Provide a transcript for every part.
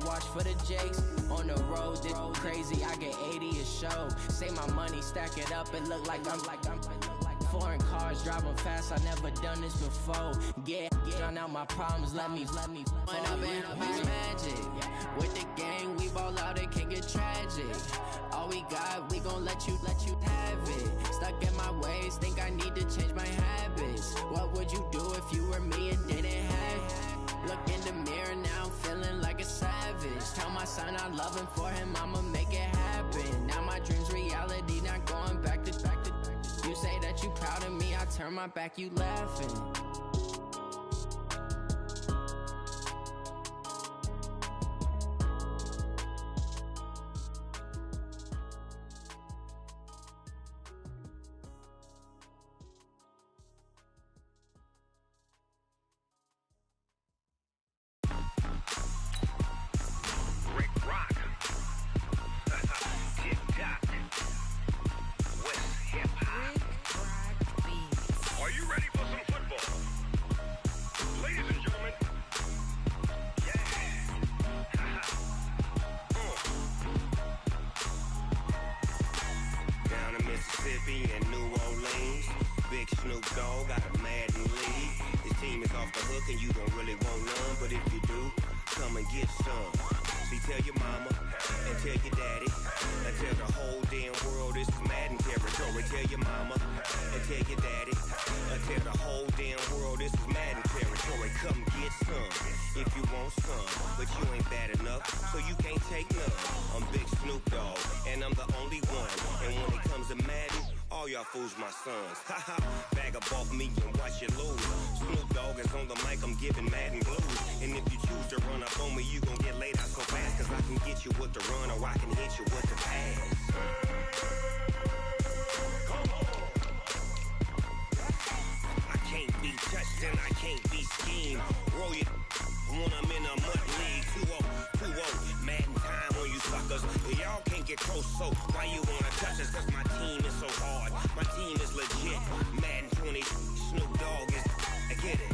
watch for the jakes. On the road, this crazy, I get 80 a show. Say my money, stack it up, it look like I'm foreign cars, driving fast, I never done this before. Drown out my problems, let me When I've been magic. With the gang, we ball out, it can get tragic. All we got, we gon' let you have it. Stuck in my ways, think I need to change my habits. What would you do if you were me and didn't have it? Look in the mirror, now I'm feeling like a savage. Tell my son I love him, for him I'ma make it happen. Now my dream's reality, not going back to. You say that you proud of me, I turn my back, you laughing. My sons, haha, bag up off me and watch you lose. Snoop Dogg is on the mic, I'm giving Madden blues. And if you choose to run up on me, you gon' get laid out so fast. Cause I can get you with the run or I can hit you with the pass. Come on. I can't be touched and I can't be schemed. Roll you when I'm in a mud league. 2-0, Madden time on you suckers. Y'all can't get close, so why you wanna touch us? Cause my team is so hard. My team is legit. Madden 20, Snoop Dogg is. I get it.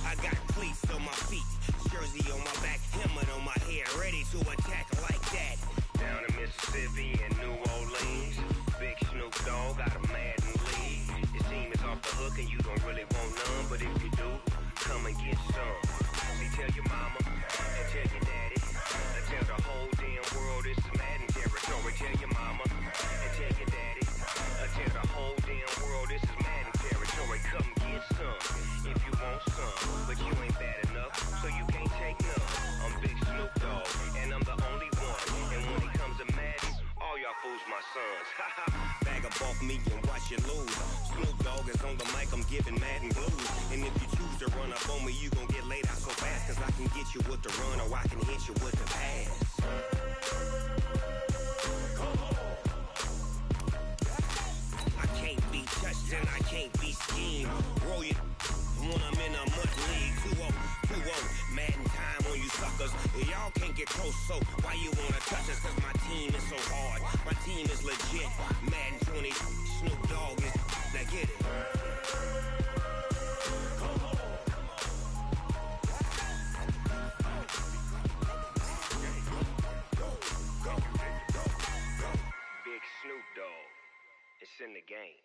I got cleats on my feet, jersey on my back, helmet on my head, ready to attack like that. Down in Mississippi and New Orleans, big Snoop Dogg got a Madden league. Your team is off the hook and you don't really want none, but if you do, come and get some. See, tell your mama and tell your daddy. Tell the whole damn world this is Madden territory. Tell your mama and tell your daddy. Tell the whole damn world this is Madden territory. Come get some if you want some, but you ain't bad enough, so you can't take none. I'm Big Snoop Dogg, and I'm the only one. And when it comes to Madden, all y'all fools my sons. Bag up off me and watch you lose. Snoop Dogg is on the mic, I'm giving Madden blues. And if you choose to run up on me, you gon' get laid out so fast. Cause I can get you with the run or I can hit you with the pass. I can't be touched and I can't be schemed. Roll you when I'm in a mud league. 2-0, Madden time on you suckers. Y'all can't get close, so why you wanna touch us? Cause my team is so hard. My team is legit. Madden 20, Snoop Dogg is. Now get it. Big Snoop Dogg. It's in the game.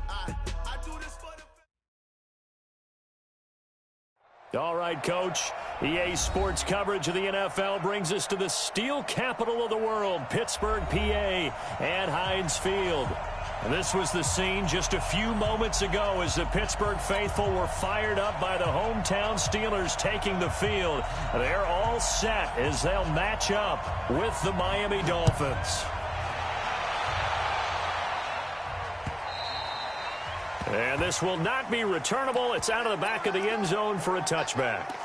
I do this for the... All right, Coach. EA Sports coverage of the NFL brings us to the steel capital of the world, Pittsburgh, PA, and Heinz Field. And this was the scene just a few moments ago as the Pittsburgh faithful were fired up by the hometown Steelers taking the field. They're all set as they'll match up with the Miami Dolphins. And this will not be returnable. It's out of the back of the end zone for a touchback.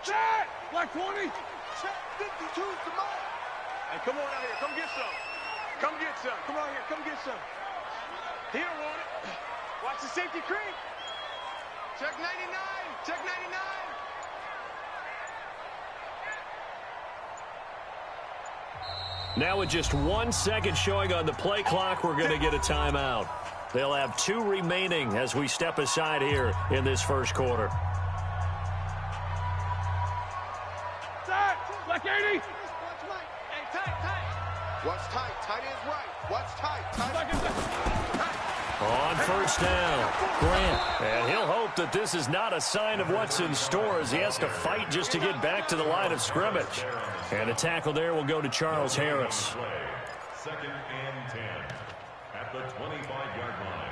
Check! Black 20. Check 52 to mine. Hey, come on out here. Come get some. Come get some. Come on here. Come get some. He don't want it. Watch the safety creep. Check 99. Check 99. Now with just 1 second showing on the play clock, we're going to get a timeout. They'll have 2 remaining as we step aside here in this first quarter. Black 80. Hey, tight. What's tight? Tight is right. What's tight? Tight. On first down, Grant. And he'll hope that this is not a sign of what's in store as he has to fight just to get back to the line of scrimmage. And a tackle there will go to Charles Harris. 2nd and 10 at the 25-yard line.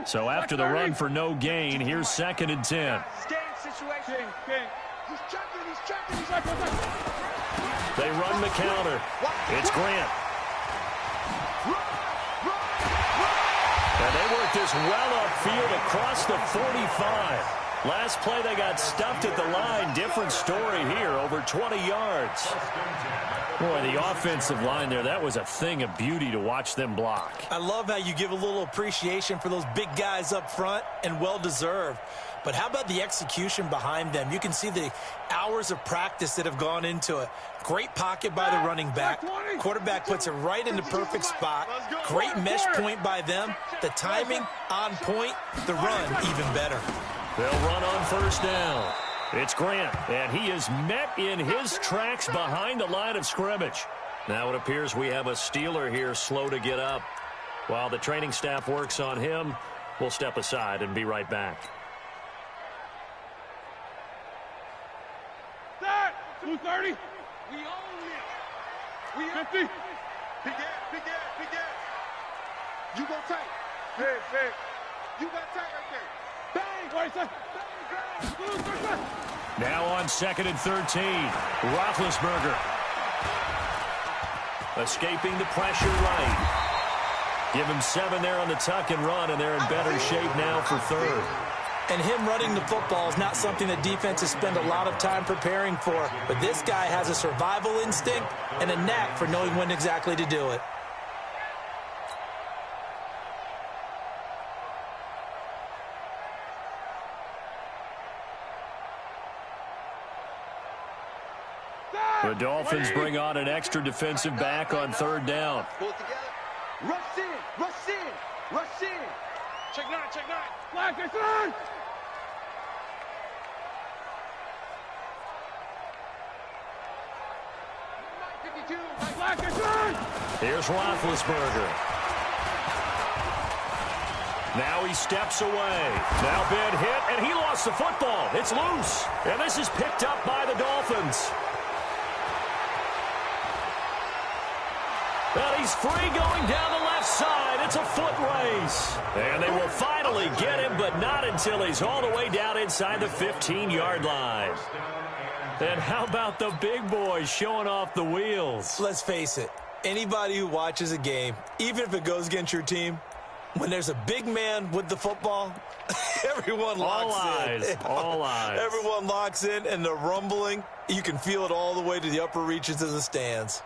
So after the run for no gain, here's 2nd and 10. Game situation. He's checking. They run the counter. It's Grant. And they work this well upfield across the 45. Last play they got stuffed at the line. Different story here, over 20 yards. Boy, the offensive line there, that was a thing of beauty to watch them block. I love how you give a little appreciation for those big guys up front, and well-deserved. But how about the execution behind them? You can see the hours of practice that have gone into it. Great pocket by the running back. Quarterback puts it right in the perfect spot. Great mesh point by them. The timing on point. The run even better. They'll run on first down. It's Grant, and he is met in his tracks behind the line of scrimmage. Now it appears we have a Steeler here slow to get up. While the training staff works on him, we'll step aside and be right back. 230. We own it. We 50. Big gap. You go tight. Big. You got tight right there. Bang. Now on 2nd and 13. Roethlisberger. Escaping the pressure right. Give him 7 there on the tuck and run, and they're in better shape now for 3rd. And him running the football is not something that defenses spend a lot of time preparing for. But this guy has a survival instinct and a knack for knowing when exactly to do it. The Dolphins bring on an extra defensive back on 3rd down. Pull it together. Rush in. Check 9. Black, it's on. Black, it's on. Here's Roethlisberger. Now he steps away. Now big hit, and he lost the football. It's loose, and this is picked up by the Dolphins. And he's free going down the left side. It's a foot race. And they will finally get him, but not until he's all the way down inside the 15-yard line. And how about the big boys showing off the wheels? Let's face it, anybody who watches a game, even if it goes against your team, when there's a big man with the football, everyone locks in. All eyes. Everyone locks in, and the rumbling, you can feel it all the way to the upper reaches of the stands.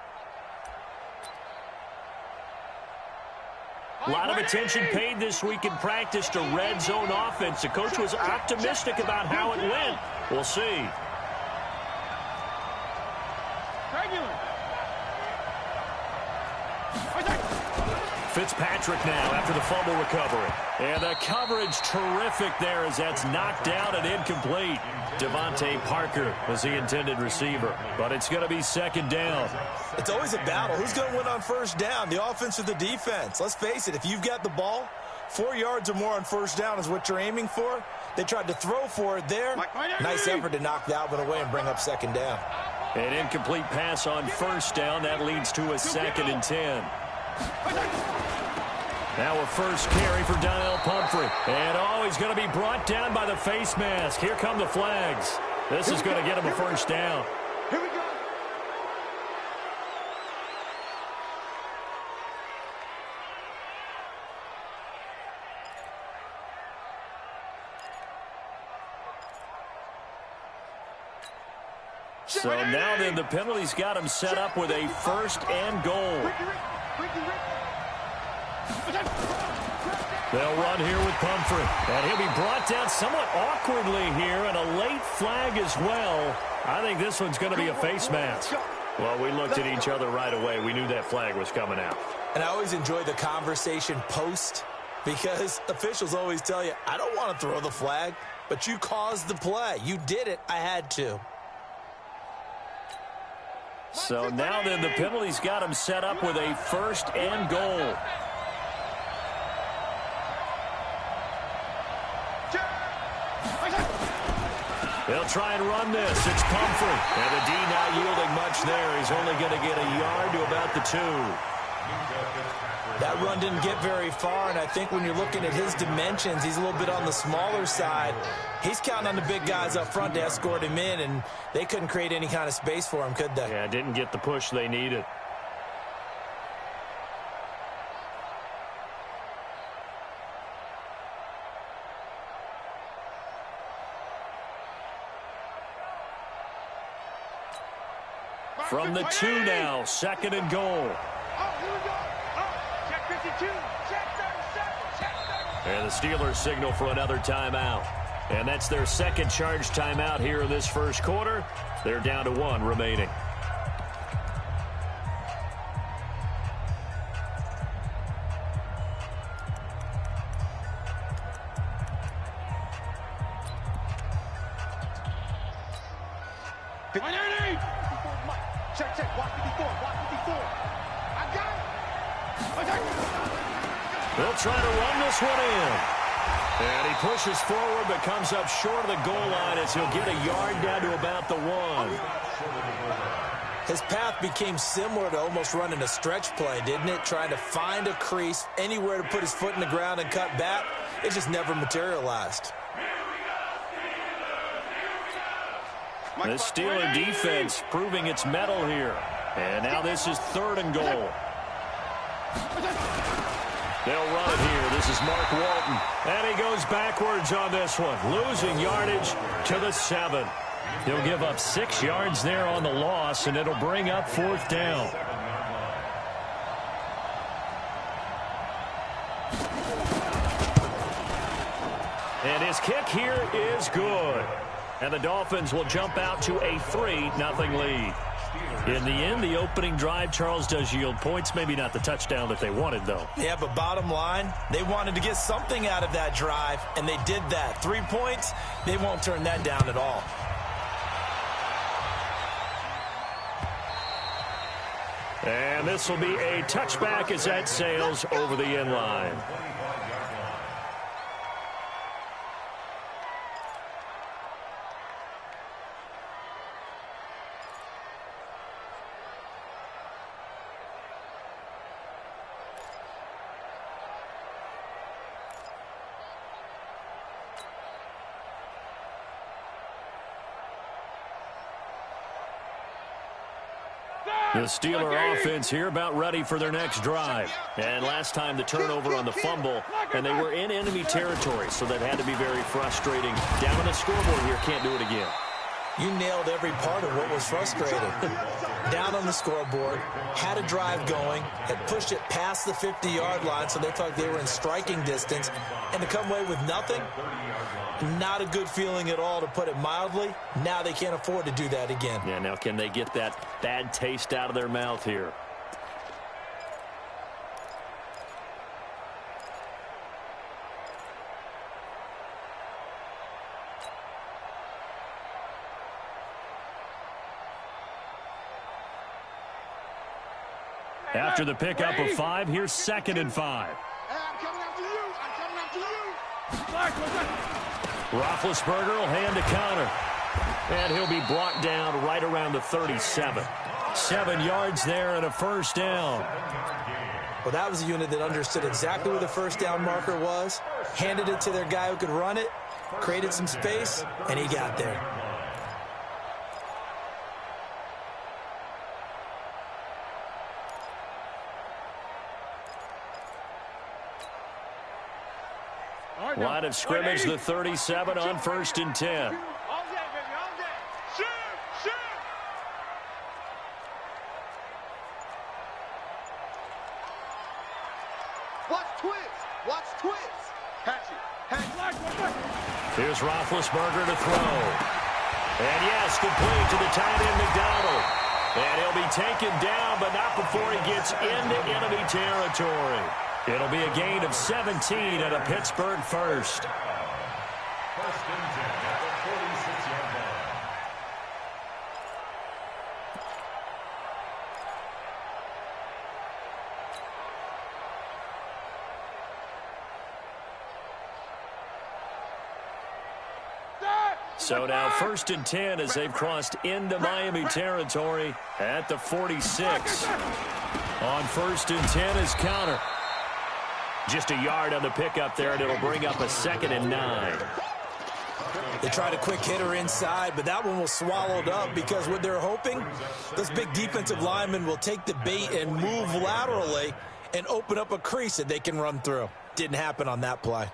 A lot of attention paid this week in practice to red zone offense. The coach was optimistic about how it went. We'll see. Fitzpatrick now after the fumble recovery. And the coverage terrific there as that's knocked down and incomplete. Devontae Parker was the intended receiver. But it's going to be 2nd down. It's always a battle. Who's going to win on first down, the offense or the defense? Let's face it, if you've got the ball, 4 yards or more on first down is what you're aiming for. They tried to throw for it there. Nice effort to knock that one away and bring up 2nd down. An incomplete pass on first down. That leads to a 2nd and 10. Now a first carry for Donnell Pumphrey. And, oh, he's going to be brought down by the face mask. Here come the flags. This is going to get him a first down. Here we go. So now then the penalty's got him set up with a first and goal. They'll run here with Pumphrey. And he'll be brought down somewhat awkwardly here, and a late flag as well. I think this one's going to be a face mask. Well, we looked at each other right away. We knew that flag was coming out. And I always enjoy the conversation post, because officials always tell you, I don't want to throw the flag, but you caused the play. You did it. I had to. So now then the penalty's got him set up with a first and goal. They'll try and run this. It's Pumphrey. And the D not yielding much there. He's only going to get a yard to about the 2. That run didn't get very far, and I think when you're looking at his dimensions, he's a little bit on the smaller side. He's counting on the big guys up front to escort him in, and they couldn't create any kind of space for him, could they? Yeah, didn't get the push they needed. From the 2 now, second and goal. Oh, here we go. Oh, check 52. Check 37. Check 37. And the Steelers signal for another timeout. And that's their second charge timeout here in this first quarter. They're down to 1 remaining. Check, check. Watch 54. Watch 54. I got it. They'll try to run this one in. And he pushes forward but comes up short of the goal line as he'll get a yard down to about the 1. His path became similar to almost running a stretch play, didn't it? Trying to find a crease, anywhere to put his foot in the ground and cut back. It just never materialized. The Steeler defense proving its mettle here. And now this is 3rd and goal. They'll run it here. This is Mark Walton. And he goes backwards on this one, losing yardage to the 7. He'll give up 6 yards there on the loss, and it'll bring up 4th down. And his kick here is good. And the Dolphins will jump out to a 3-0 lead. In the end, the opening drive, Charles, does yield points. Maybe not the touchdown that they wanted, though. Yeah, but bottom line, they wanted to get something out of that drive, and they did that. 3 points, they won't turn that down at all. And this will be a touchback as that sails over the end line. The Steeler offense here about ready for their next drive. And last time the turnover on the fumble, and they were in enemy territory, so that had to be very frustrating. Down on the scoreboard here, can't do it again. You nailed every part of what was frustrating. Down on the scoreboard, had a drive going, had pushed it past the 50-yard line, so they thought they were in striking distance, and to come away with nothing, not a good feeling at all, to put it mildly. Now they can't afford to do that again. Yeah, now can they get that bad taste out of their mouth here? After the pickup of 5, here's 2nd and 5. I'm coming after you. I'm coming after you. Roethlisberger will hand a counter. And he'll be brought down right around the 37. 7 yards there and a first down. Well, that was a unit that understood exactly where the first down marker was, handed it to their guy who could run it, created some space, and he got there. Line of scrimmage, the 37 on 1st and 10. All day, baby, all day. Shoot, shoot. Watch twins. Watch twins. Hatchet. Here's Roethlisberger to throw. And yes, complete to the tight end, McDonald. And he'll be taken down, but not before he gets into enemy territory. It'll be a gain of 17 at a Pittsburgh first. 1st and 10 at the 46-yard line. So now 1st and 10 as they've crossed into Miami territory at the 46. On 1st and 10 is Counter. Just a yard on the pickup there, and it'll bring up a 2nd and 9. They tried a quick hitter inside, but that one was swallowed up because what they're hoping, those big defensive linemen will take the bait and move laterally and open up a crease that they can run through. Didn't happen on that play.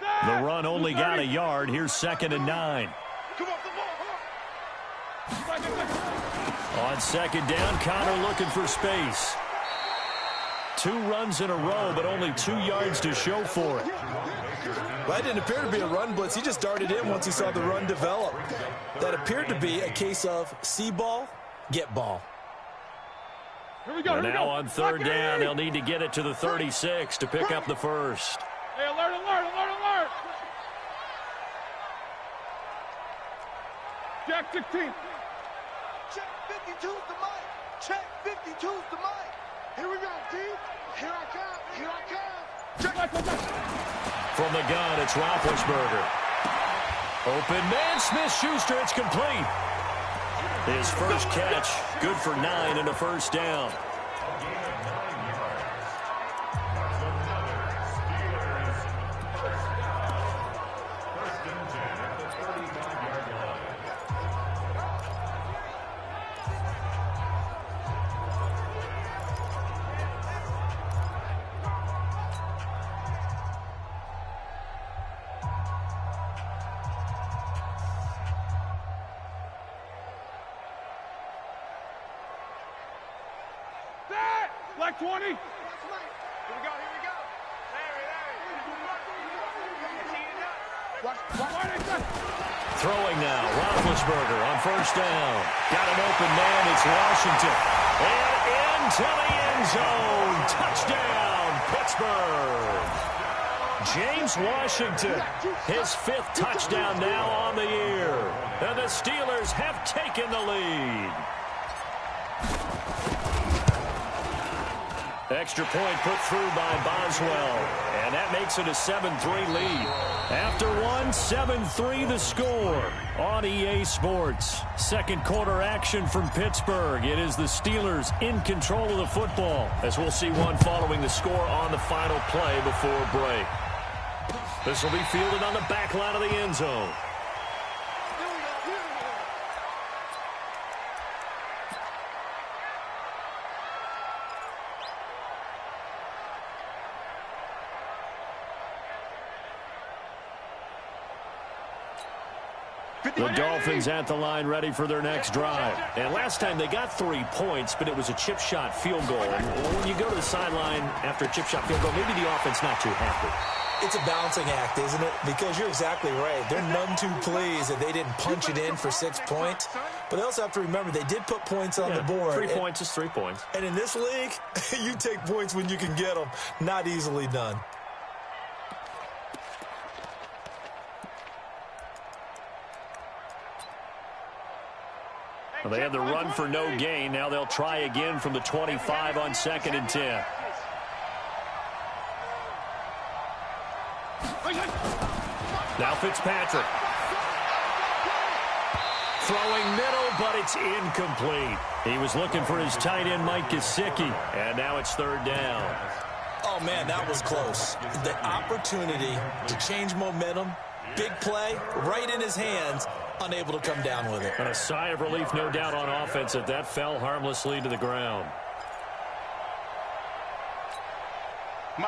The run only got a yard. Here's 2nd and 9. On 2nd down, Connor looking for space. 2 runs in a row, but only 2 yards to show for it. Well, that didn't appear to be a run blitz. He just darted in once he saw the run develop. That appeared to be a case of see ball, get ball. Here we go, and now on 3rd down, they'll need to get it to the 36 to pick up the first. Hey, alert, alert, alert, alert. Jack 16. Check 52's the mic. Check 52's the mic. Here we go, D. Here I come. Here I come. From the gun, it's Roethlisberger. Open man, Smith-Schuster, it's complete. His first catch, good for 9 and a first down. Black 20. Here we go, here we go. Throwing now, Roethlisberger on 1st down. Got an open man, it's Washington. And into the end zone. Touchdown, Pittsburgh. James Washington, his 5th touchdown now on the year. And the Steelers have taken the lead. Extra point put through by Boswell. And that makes it a 7-3 lead. After one, 7-3 the score on EA Sports. Second quarter action from Pittsburgh. It is the Steelers in control of the football, as we'll see one following the score on the final play before break. This will be fielded on the back line of the end zone. The Dolphins at the line ready for their next drive. And last time they got 3 points, but it was a chip shot field goal. And when you go to the sideline after a chip shot field goal, maybe the offense not too happy. It's a balancing act, isn't it? Because you're exactly right. They're none too pleased that they didn't punch it in for 6 points. But they also have to remember they did put points on the board. 3 points is 3 points. And in this league, you take points when you can get them. Not easily done. Well, they had the run for no gain. Now they'll try again from the 25 on 2nd and 10. Now Fitzpatrick. Throwing middle, but it's incomplete. He was looking for his tight end, Mike Gesicki, and now it's third down. Oh, man, that was close. The opportunity to change momentum, big play, right in his hands, unable to come down with it. And a sigh of relief, no doubt, on offense that fell harmlessly to the ground.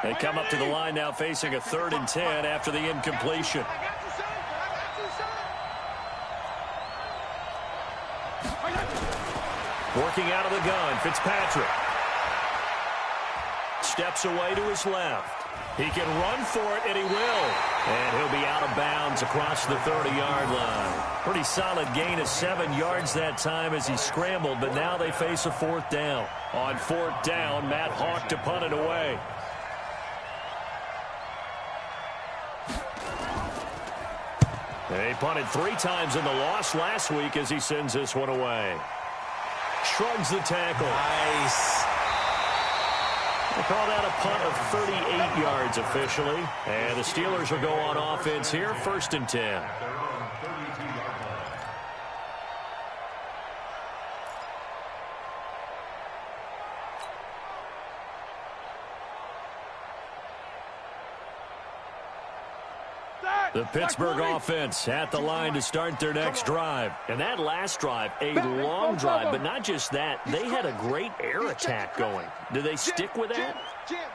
They come up to the line now facing a 3rd and 10 after the incompletion. Working out of the gun, Fitzpatrick. Steps away to his left. He can run for it, and he will. And he'll be out of bounds across the 30-yard line. Pretty solid gain of 7 yards that time as he scrambled, but now they face a 4th down. On 4th down, Matt Hawk to punt it away. They punted 3 times in the loss last week as he sends this one away. Shrugs the tackle. Nice. We'll call that a punt of 38 yards officially. And the Steelers will go on offense here, 1st and 10. The Pittsburgh offense at the line to start their next drive. And that last drive, a long drive, but not just that. They had a great air attack going. Do they stick with that?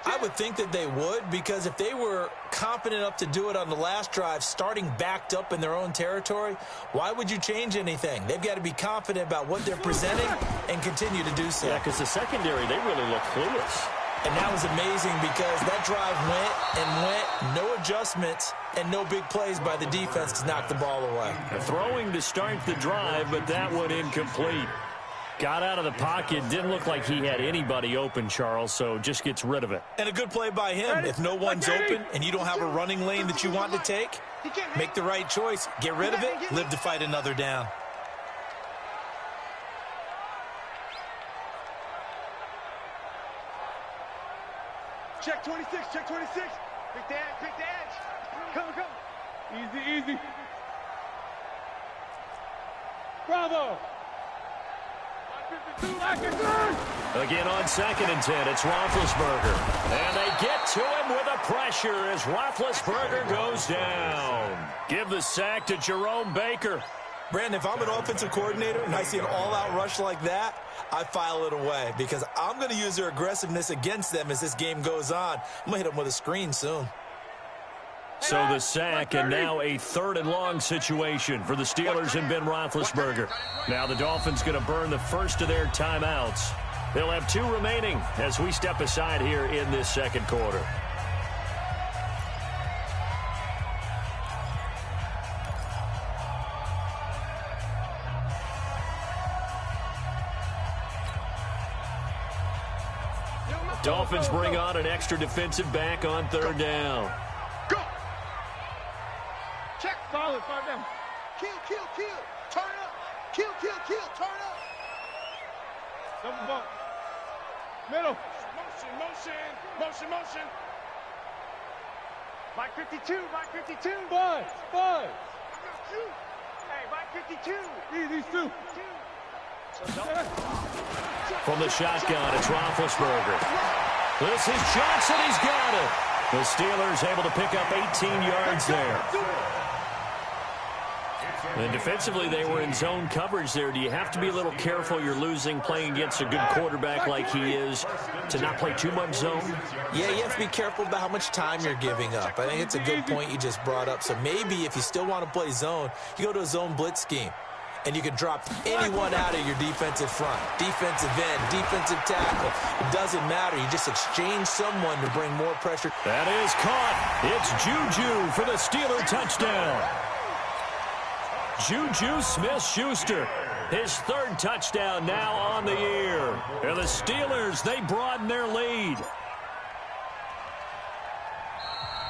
I would think that they would, because if they were confident enough to do it on the last drive, starting backed up in their own territory, why would you change anything? They've got to be confident about what they're presenting and continue to do so. Yeah, because the secondary, they really look clueless. And that was amazing because that drive went, no adjustments, and no big plays by the defense to knock the ball away. Throwing to start the drive, but that one incomplete. Got out of the pocket, didn't look like he had anybody open, Charles, so just gets rid of it. And a good play by him. If no one's open and you don't have a running lane that you want to take, make the right choice. Get rid of it, live to fight another down. Check 26, check 26. Pick the edge. Come. Easy. Bravo. Again on 2nd and 10, it's Roethlisberger. And they get to him with a pressure as Roethlisberger goes down. Give the sack to Jerome Baker. Brandon, if I'm an offensive coordinator and I see an all-out rush like that, I file it away because I'm going to use their aggressiveness against them as this game goes on. I'm going to hit them with a screen soon. So the sack, and now a 3rd and long situation for the Steelers and Ben Roethlisberger. Now the Dolphins going to burn the first of their timeouts. They'll have 2 remaining as we step aside here in this 2nd quarter. Dolphins bring on an extra defensive back on 3rd down. Go. Check. Solid. 5 down. Kill. Turn up. Kill. Turn up. Double bump. Middle. Motion. Mike 52. Buzz. Hey, Mike 52. These 2. From the shotgun, it's Roethlisberger. This is Johnson. He's got it. The Steelers able to pick up 18 yards there. And defensively, they were in zone coverage there. Do you have to be a little careful? You're losing playing against a good quarterback like he is to not play too much zone? Yeah, you have to be careful about how much time you're giving up. I think it's a good point you just brought up. So maybe if you still want to play zone, you go to a zone blitz scheme. And you can drop anyone out of your defensive front. Defensive end, defensive tackle. It doesn't matter. You just exchange someone to bring more pressure. That is caught. It's Juju for the Steeler touchdown. Juju Smith-Schuster, his 3rd touchdown now on the year. And the Steelers, they broaden their lead.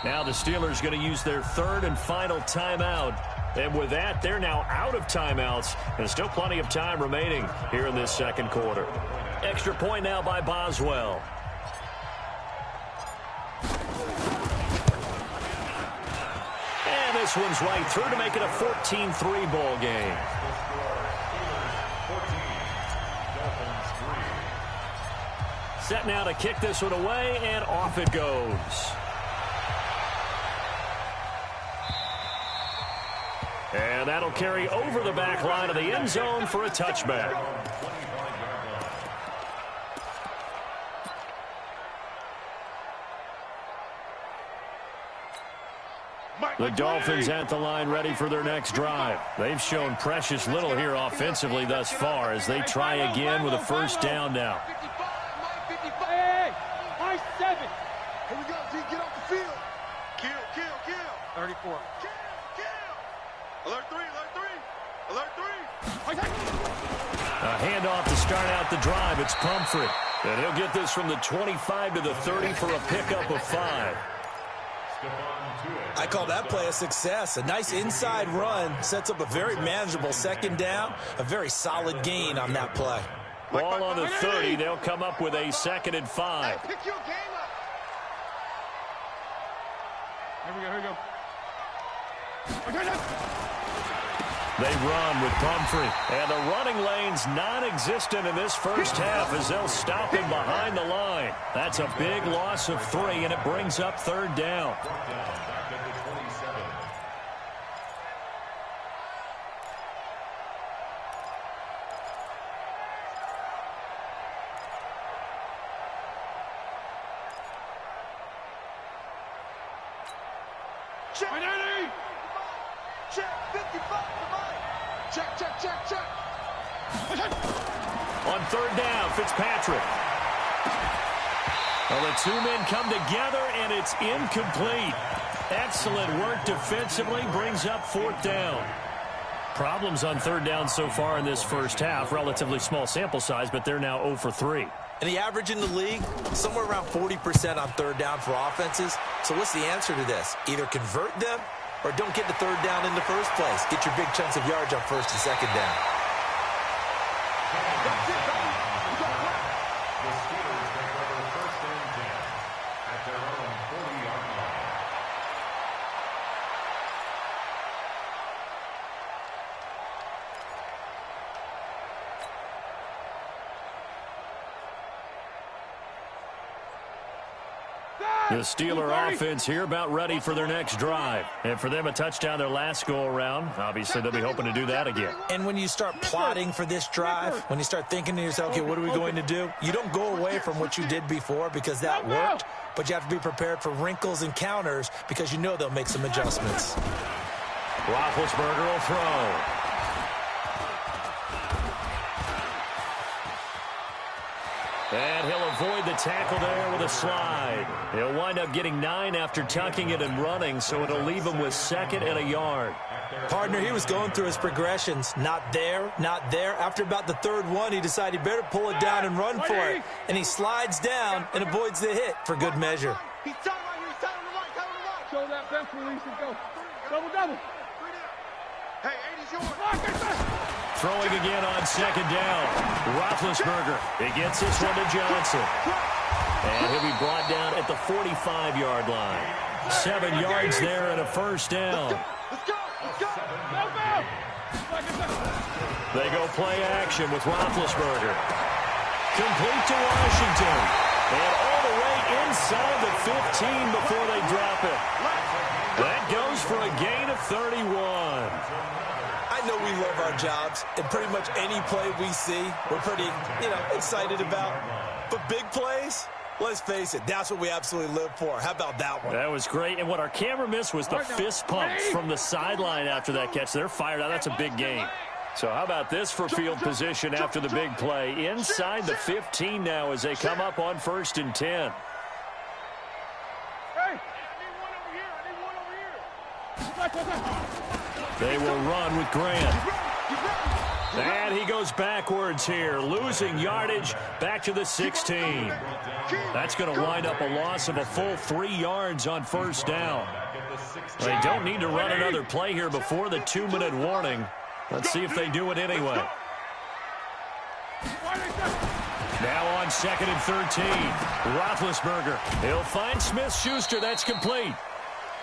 Now the Steelers going to use their 3rd and final timeout. And with that, they're now out of timeouts. And still plenty of time remaining here in this 2nd quarter. Extra point now by Boswell. And this one's right through to make it a 14-3 ball game. set now to kick this one away, and off it goes. And that'll carry over the back line of the end zone for a touchback. The Dolphins at the line ready for their next drive. They've shown precious little here offensively thus far as they try again with a first down now. Hey, 7. Here we go, G. Get off the field. Kill. 34. Kill. Alert 3. A handoff to start out the drive. It's Pumphrey. And he'll get this from the 25 to the 30 for a pickup of 5. I call that play a success. A nice inside run sets up a very manageable second down. A very solid gain on that play. Ball on the 30. They'll come up with a 2nd and 5. Pick your game up. Here we go. They run with Pumphrey. And the running lane's non-existent in this first half as they'll stop him behind the line. That's a big loss of 3, and it brings up 3rd down. Check. 55. Check. On 3rd down, Fitzpatrick. Well, the two men come together, and it's incomplete. Excellent work defensively, brings up 4th down. Problems on 3rd down so far in this first half. Relatively small sample size, but they're now 0 for 3. And the average in the league, somewhere around 40% on 3rd down for offenses. So what's the answer to this? Either convert them or don't get the 3rd down in the first place. Get your big chunks of yards on 1st and 2nd down. The Steelers take over 1st and 10 at their own 40-yard line. The Steeler offense here about ready for their next drive. And for them, a touchdown their last go-around. Obviously, they'll be hoping to do that again. And when you start plotting for this drive, when you start thinking to yourself, okay, what are we going to do? You don't go away from what you did before because that worked, but you have to be prepared for wrinkles and counters because you know they'll make some adjustments. Roethlisberger will throw. And he'll avoid the tackle there with a slide. He'll wind up getting 9 after tucking it and running, so it'll leave him with 2nd and a yard. Partner, he was going through his progressions. Not there. After about the 3rd one, he decided he better pull it down and run for it. And he slides down and avoids the hit for good measure. He's tied right here. He's tied on the right. Show that best release and go. Double. Hey, 80's yours. Throwing again on 2nd down. Roethlisberger. He gets this one to Johnson. And he'll be brought down at the 45-yard line. 7 yards there and a 1st down. Let's go. They go play action with Roethlisberger. Complete to Washington. And all the way inside the 15 before they drop it. That goes for a gain of 31. I know we love our jobs, and pretty much any play we see, we're pretty, excited about. But big plays, let's face it, that's what we absolutely live for. How about that one? That was great, and what our camera missed was the fist pumps from the sideline after that catch. They're fired out. That's a big gain. So how about this for field position after the big play? Inside the 15 now as they come up on 1st and 10. Hey, I need one over here. They will run with Grant. And he goes backwards here, losing yardage back to the 16. That's going to wind up a loss of a full 3 yards on 1st down. They don't need to run another play here before the 2-minute warning. Let's see if they do it anyway. Now on 2nd and 13. Roethlisberger. He'll find Smith-Schuster. That's complete.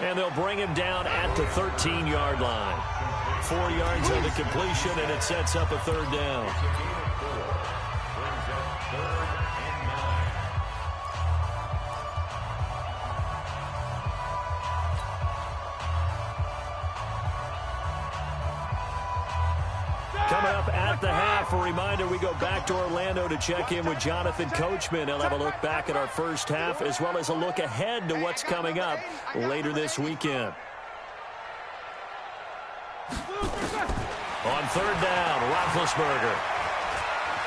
And they'll bring him down at the 13-yard line. 4 yards on the completion, and it sets up a 3rd down. Coming up at the half, a reminder we go back to Orlando to check in with Jonathan Coachman. He'll have a look back at our first half as well as a look ahead to what's coming up later this weekend. On third down, Roethlisberger.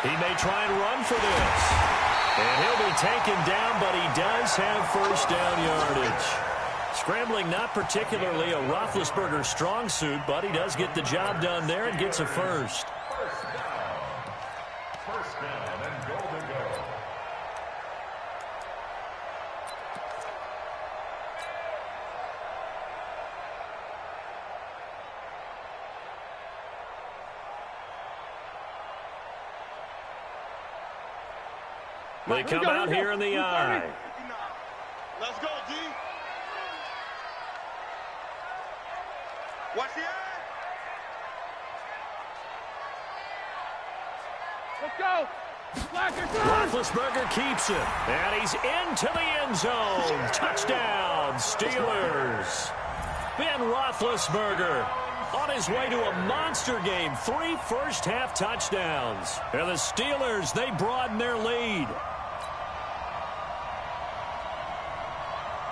He may try and run for this. And he'll be taken down, but he does have first down yardage. Scrambling not particularly a Roethlisberger strong suit, but he does get the job done there and gets a first. First down and goal to go. They come out here in the I. Let's go, D. Watch the eye. Let's go. Roethlisberger keeps it, and he's into the end zone. Touchdown, Steelers. Ben Roethlisberger on his way to a monster game. 3 first-half touchdowns. And the Steelers, they broaden their lead.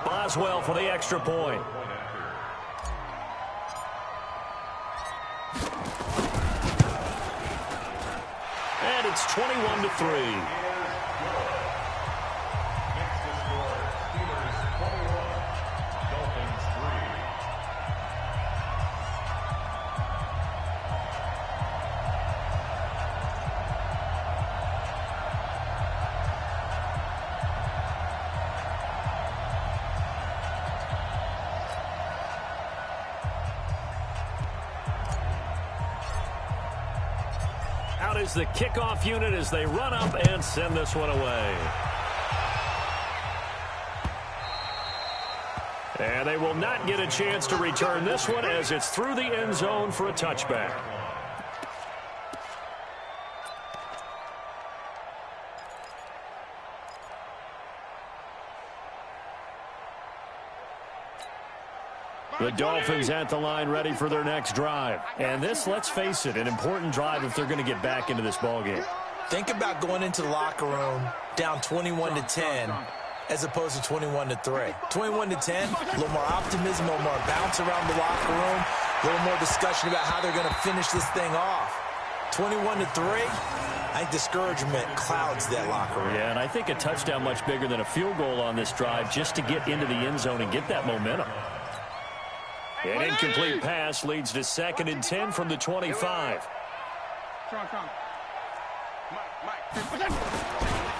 Boswell for the extra point. And it's 21-3. Is the kickoff unit as they run up and send this one away. And they will not get a chance to return this one as it's through the end zone for a touchback. The Dolphins at the line ready for their next drive. And this, let's face it, an important drive if they're going to get back into this ballgame. Think about going into the locker room down 21-10 as opposed to 21-3. 21-10, a little more optimism, a little more bounce around the locker room, a little more discussion about how they're going to finish this thing off. 21-3, I think discouragement clouds that locker room. Yeah, and I think a touchdown much bigger than a field goal on this drive just to get into the end zone and get that momentum. An incomplete pass leads to 2nd and 10 from the 25.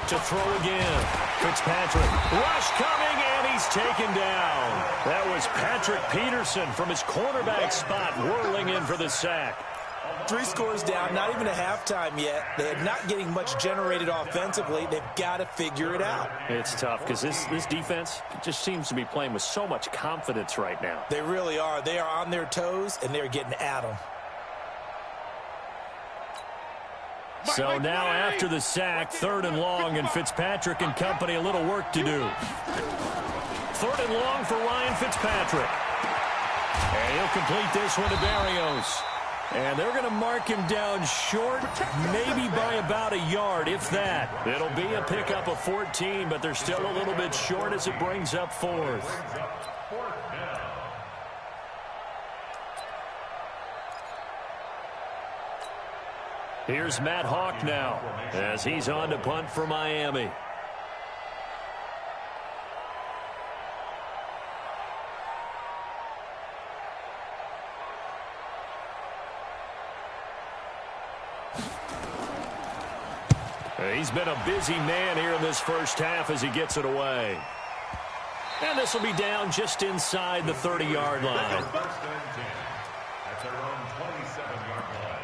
To throw again. Fitzpatrick. Rush coming, and he's taken down. That was Patrick Peterson from his cornerback spot whirling in for the sack. 3 scores down, not even a halftime yet. They're not getting much generated offensively. They've got to figure it out. It's tough because this defense just seems to be playing with so much confidence right now. They really are. They are on their toes, and they're getting at them. So now after the sack, 3rd and long, and Fitzpatrick and company a little work to do. 3rd and long for Ryan Fitzpatrick. And he'll complete this one to Barrios. And they're going to mark him down short, maybe by about a yard, if that. It'll be a pickup of 14, but they're still a little bit short as it brings up 4th. Here's Matt Hawk now as he's on to punt for Miami. He's been a busy man here in this first half as he gets it away. And this will be down just inside the 30-yard line. First and 10 at their own 27-yard line.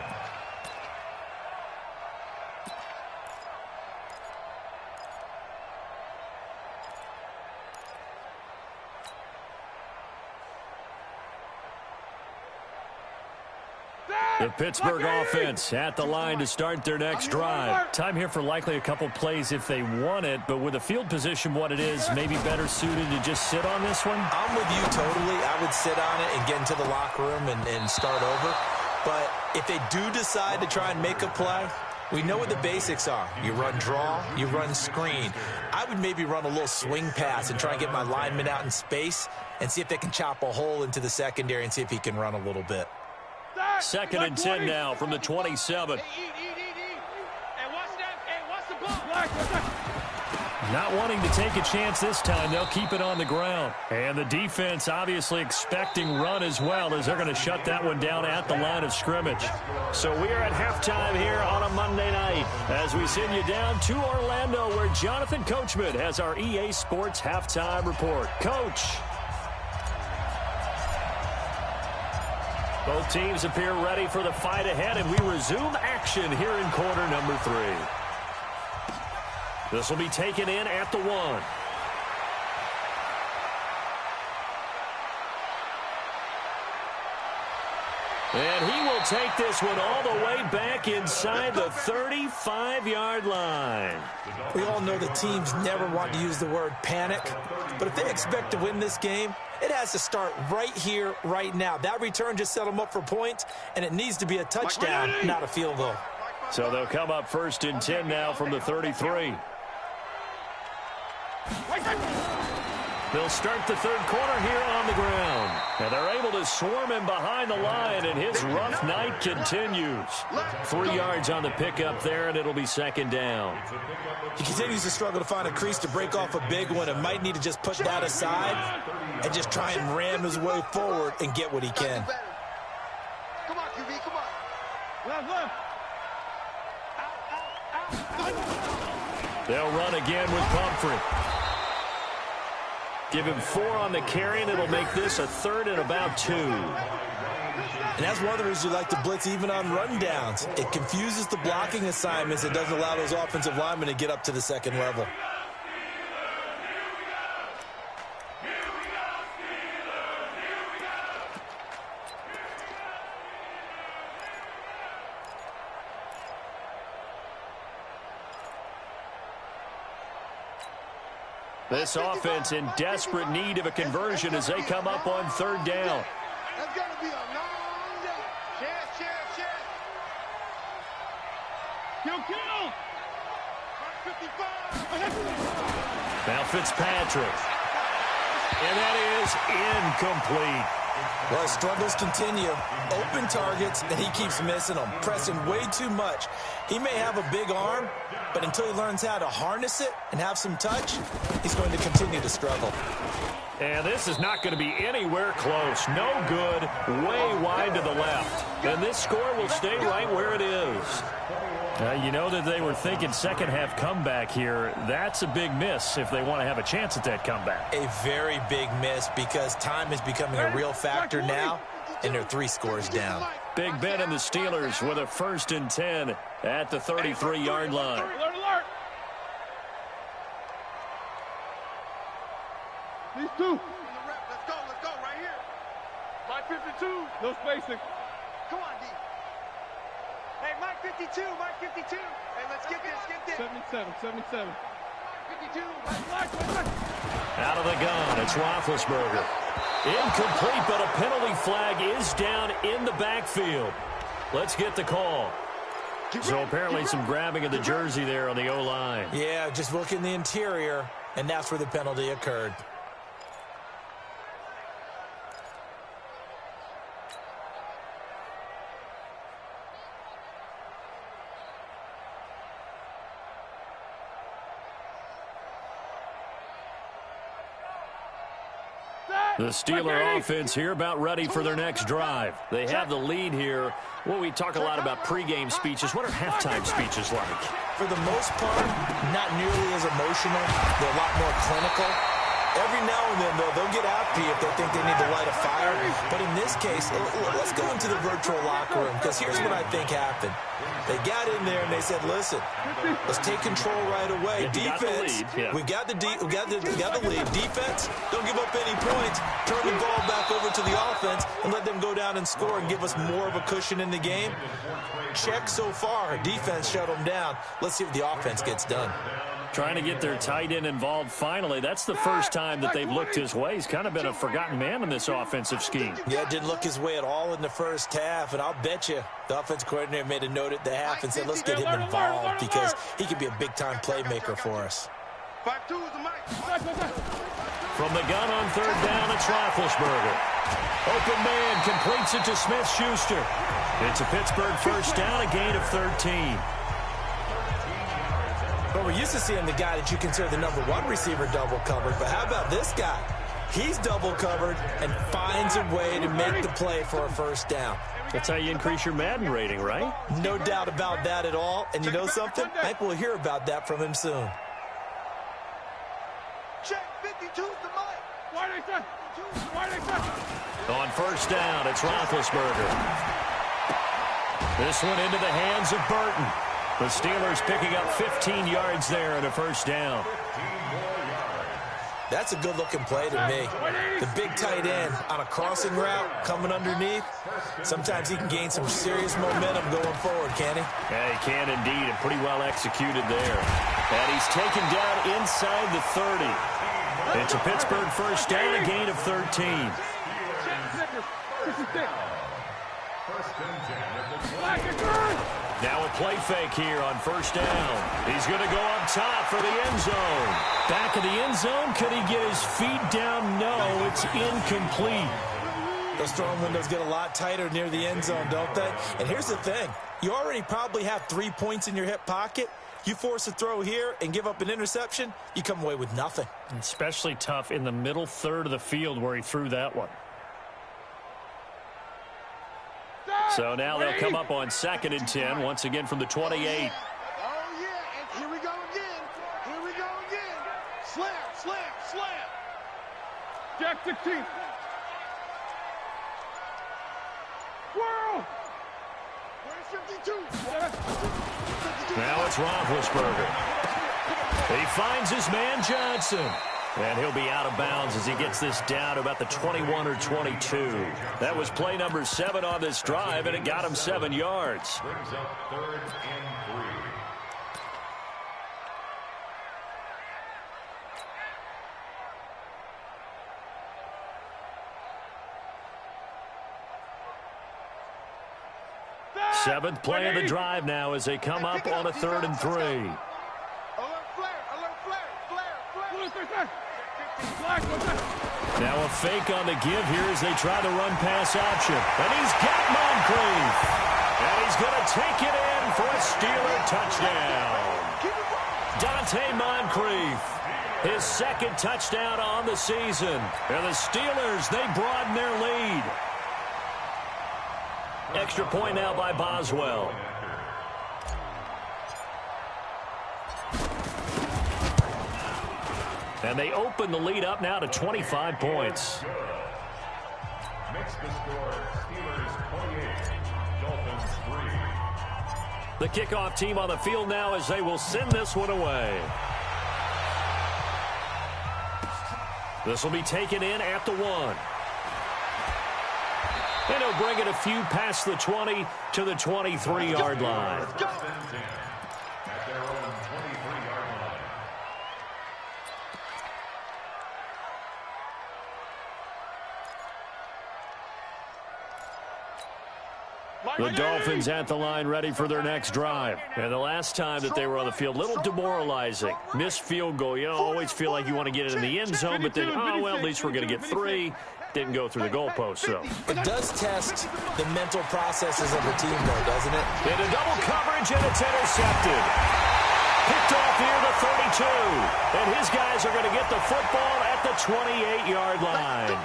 The Pittsburgh offense at the line to start their next drive. Time here for likely a couple plays if they want it, but with the field position what it is, maybe better suited to just sit on this one? I'm with you totally. I would sit on it and get into the locker room and start over. But if they do decide to try and make a play, we know what the basics are. You run draw, you run screen. I would maybe run a little swing pass and try and get my lineman out in space and see if they can chop a hole into the secondary and see if he can run a little bit. 2nd and 10 now from the 27. Not wanting to take a chance this time, they'll keep it on the ground. And the defense obviously expecting run as well, as they're going to shut that one down at the line of scrimmage. So we are at halftime here on a Monday night as we send you down to Orlando, where Jonathan Coachman has our EA Sports halftime report. Coach. Both teams appear ready for the fight ahead, and we resume action here in quarter number 3. This will be taken in at the 1. And he will take this one all the way back inside the 35-yard line. We all know the teams never want to use the word panic, but if they expect to win this game, it has to start right here, right now. That return just set them up for points, and it needs to be a touchdown, not a field goal. So they'll come up 1st and 10 now from the 33. They'll start the 3rd quarter here on the ground. And they're able to swarm him behind the line, and his rough night continues. 3 yards on the pickup there, and it'll be 2nd down. He continues to struggle to find a crease to break off a big one, and might need to just put that aside and just try and ram his way forward and get what he can. Come on, QB, come on. Left. They'll run again with Pumphrey. Give him 4 on the carry, and it'll make this a 3rd and about 2. And that's one of the reasons you like to blitz even on rundowns. It confuses the blocking assignments. It doesn't allow those offensive linemen to get up to the 2nd level. This offense in desperate need of a conversion as they come up on 3rd down. That's going to be a long day. Chance. Kill. 55. Now Fitzpatrick. And that is incomplete. Well, his struggles continue. Open targets, and he keeps missing them, pressing way too much. He may have a big arm, but until he learns how to harness it and have some touch, he's going to continue to struggle. And this is not going to be anywhere close. No good, way wide to the left. And this score will stay right where it is. You know that they were thinking second half comeback here. That's a big miss if they want to have a chance at that comeback. A very big miss because time is becoming a real factor now, and they're 3 scores down. Big Ben and the Steelers with a 1st and 10 at the 33-yard line. Alert. These 2. Let's go, right here. Mike 52. No spacing. Come on, D. Hey, Mike 52. Hey, let's get this. 77. 52. Out of the gun, it's Roethlisberger. Incomplete, but a penalty flag is down in the backfield. Let's get the call. So apparently some grabbing of the jersey there on the O-line. Yeah, just look in the interior, and that's where the penalty occurred. The Steeler offense here about ready for their next drive. They have the lead here. Well, we talk a lot about pregame speeches. What are halftime speeches like? For the most part, not nearly as emotional. They're a lot more clinical. Every now and then, though, they'll get after you if they think they need to light a fire. But in this case, let's go into the virtual locker room, because here's what I think happened. They got in there and they said, listen, let's take control right away. Defense, we got the lead. Defense, don't give up any points. Turn the ball back over to the offense and let them go down and score and give us more of a cushion in the game. Check so far. Defense shut them down. Let's see if the offense gets done. Trying to get their tight end involved finally. That's the first time that they've looked his way. He's kind of been a forgotten man in this offensive scheme. Yeah, didn't look his way at all in the first half, and I'll bet you the offense coordinator made a note at the half and said, let's get him involved because he could be a big-time playmaker for us. From the gun on third down, it's Roethlisberger. Open man completes it to Smith-Schuster. It's a Pittsburgh first down, a gain of 13. But we're used to seeing the guy that you consider the #1 receiver double covered. But how about this guy? He's double covered and finds a way to make the play for a first down. That's how you increase your Madden rating, right? No doubt about that at all. And you know something? I think we'll hear about that from him soon. Check 52's the mic. On first down, it's Roethlisberger. This one into the hands of Burton. The Steelers picking up 15 yards there and a first down. That's a good-looking play to me. The big tight end on a crossing route coming underneath. Sometimes he can gain some serious momentum going forward, can he? Yeah, he can indeed, and pretty well executed there. And he's taken down inside the 30. It's a Pittsburgh first down, a gain of 13. Now a play fake here on first down. He's going to go up top for the end zone. Back of the end zone. Could he get his feet down? No, it's incomplete. Those throwing windows get a lot tighter near the end zone, don't they? And here's the thing. You already probably have 3 points in your hip pocket. You force a throw here and give up an interception, you come away with nothing. Especially tough in the middle third of the field where he threw that one. So now they'll come up on 2nd and 10, once again from the 28. Oh, yeah, and here we go again. Here we go again. Slam, slam, slam. Jack 16. Whirl. Where's 52? Now it's Roethlisberger. He finds his man Johnson. And he'll be out of bounds as he gets this down to about the 21 or 22. That was play number 7 on this drive, and it got him 7 yards. Brings up 3rd and 3. 7th play of the drive now as they come up on a 3rd and 3. Now a fake on the give here as they try the run-pass option. And he's got Moncrief. And he's going to take it in for a Steeler touchdown. Dante Moncrief, his 2nd touchdown on the season. And the Steelers, they broaden their lead. Extra point now by Boswell. And they open the lead up now to 25 points. Makes the score Steelers 28, Dolphins 3. The kickoff team on the field now as they will send this one away. This will be taken in at the 1. And he'll bring it a few past the 20 to the 23-yard line. At their own 23-yard line. The Dolphins at the line ready for their next drive. And the last time that they were on the field, a little demoralizing. Missed field goal. You know, always feel like you want to get it in the end zone, but then, oh, well, at least we're going to get 3. Didn't go through the goalpost, so. It does test the mental processes of the team, though, doesn't it? Into double coverage, and it's intercepted. Picked off near the 32. And his guys are going to get the football at the 28-yard line.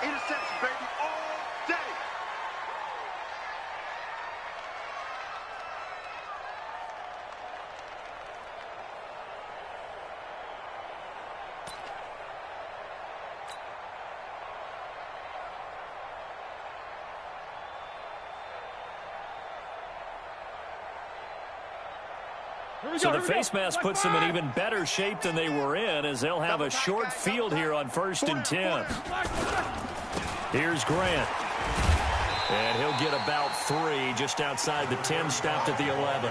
Interception, baby, all day. So the face mask puts them in even better shape than they were in as they'll have a short field here on 1st and 10. Here's Grant. And he'll get about 3 just outside the 10, stopped at the 11.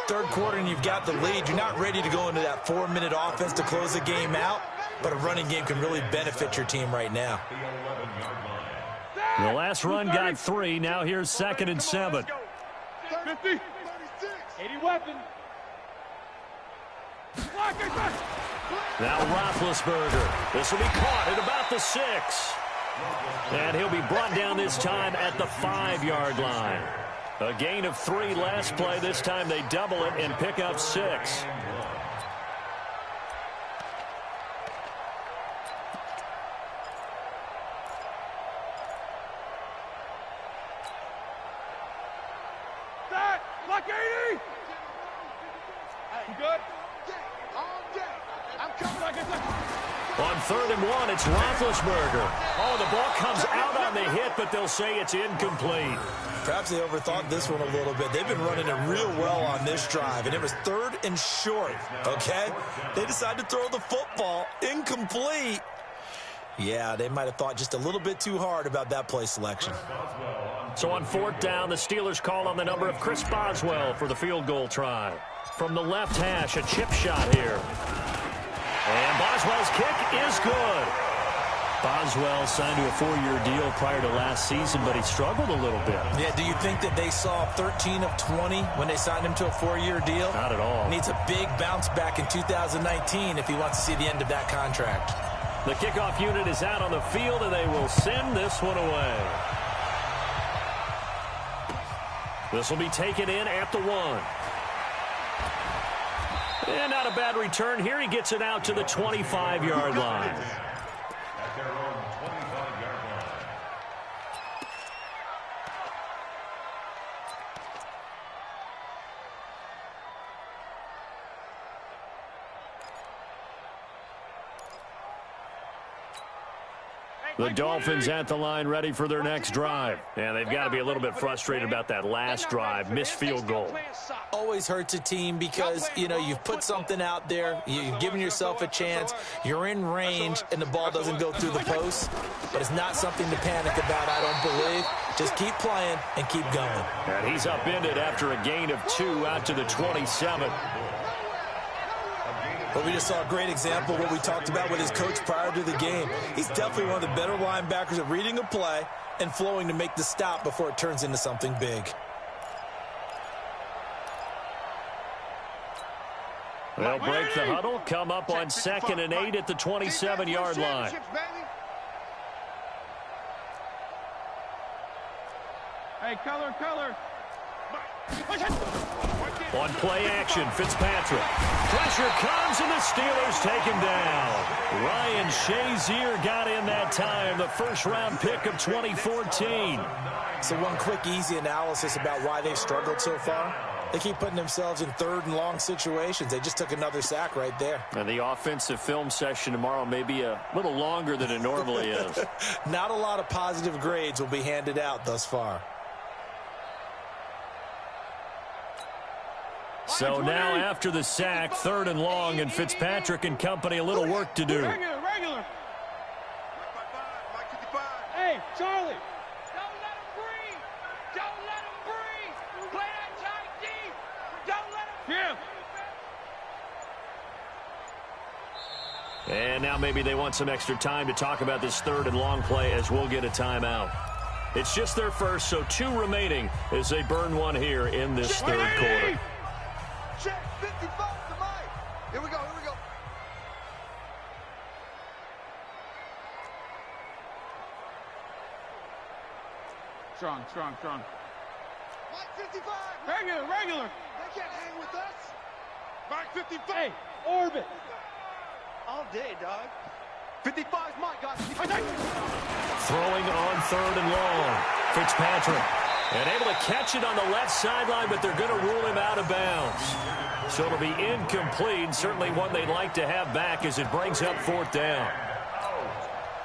Third quarter and you've got the lead. You're not ready to go into that 4-minute offense to close the game out, but a running game can really benefit your team right now. The last run got 3. Now here's 2nd and 7. 50. 80 weapon. Now Roethlisberger. This will be caught at about the 6. And he'll be brought down this time at the 5-yard line. A gain of 3 last play. This time they double it and pick up 6. Like 80. You good? I'm coming. On 3rd and 1, it's Roethlisberger. Oh, the ball comes out on the hit, but they'll say it's incomplete. Perhaps they overthought this one a little bit. They've been running it real well on this drive, and it was 3rd and short, okay? They decided to throw the football incomplete. Yeah, they might have thought just a little bit too hard about that play selection. So on 4th down, the Steelers call on the number of Chris Boswell for the field goal try. From the left hash, a chip shot here. And Boswell's kick is good. Boswell signed to a 4-year deal prior to last season, but he struggled a little bit. Yeah, do you think that they saw 13 of 20 when they signed him to a 4-year deal? Not at all. Needs a big bounce back in 2019 if he wants to see the end of that contract. The kickoff unit is out on the field, and they will send this one away. This will be taken in at the 1. And not a bad return here. He gets it out to the 25-yard line. At their own 25-yard line. The Dolphins at the line ready for their next drive. And they've got to be a little bit frustrated about that last drive. Missed field goal. Always hurts a team because, you know, you've put something out there. You've given yourself a chance. You're in range, and the ball doesn't go through the post. But it's not something to panic about, I don't believe. Just keep playing and keep going. And he's upended after a gain of 2 out to the 27. But we just saw a great example of what we talked about with his coach prior to the game. He's definitely one of the better linebackers at reading a play and flowing to make the stop before it turns into something big. They'll break the huddle, come up on 2nd and 8 at the 27-yard line. Hey, color. On play action, Fitzpatrick. Pressure comes, and the Steelers take him down. Ryan Shazier got in that time, the first-round pick of 2014. So one quick, easy analysis about why they've struggled so far. They keep putting themselves in 3rd and long situations. They just took another sack right there. And the offensive film session tomorrow may be a little longer than it normally is. Not a lot of positive grades will be handed out thus far. So now after the sack, 3rd and long, and Fitzpatrick and company a little work to do. Regular. Hey, Charlie. Don't let him breathe. Play that tight deep. Don't let him. And now maybe they want some extra time to talk about this 3rd and long play as we'll get a timeout. It's just their first, so 2 remaining as they burn one here in this 3rd quarter. Check 55 to Mike. Here we go. Strong. Mike 55. Regular. They can't hang with us. Mike 55. Hey, orbit. All day, dog. 55's Mike, guys. Throwing on 3rd and long. Fitzpatrick. And able to catch it on the left sideline, but they're going to rule him out of bounds. So it'll be incomplete. Certainly one they'd like to have back as it brings up 4th down.